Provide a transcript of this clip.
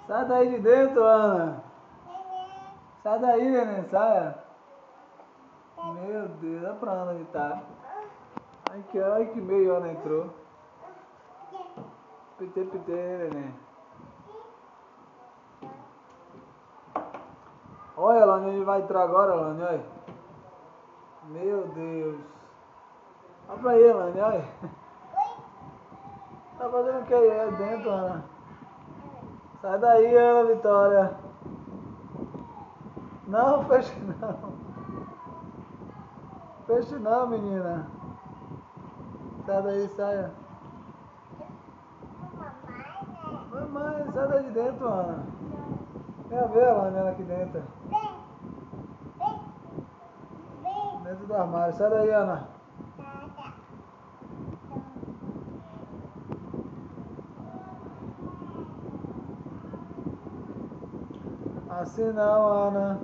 Sai daí de dentro, Ana. Sai daí, neném, saia. Meu Deus, olha pra Ana onde tá. Ai que meio ela entrou. Pitê, pitê, neném. Olha, Elane, onde vai entrar agora, Elane, olha. Meu Deus. Olha pra aí, Elane, olha. Tá fazendo o que aí dentro, Ana? Sai daí, Ana Vitória. Não, feche não. Feche não, menina. Sai daí, saia. Mamãe, sai daí de dentro, Ana. Vem ver, Elane, ela aqui dentro. Dentro do armário. Sai daí, Ana. Assim não, Ana.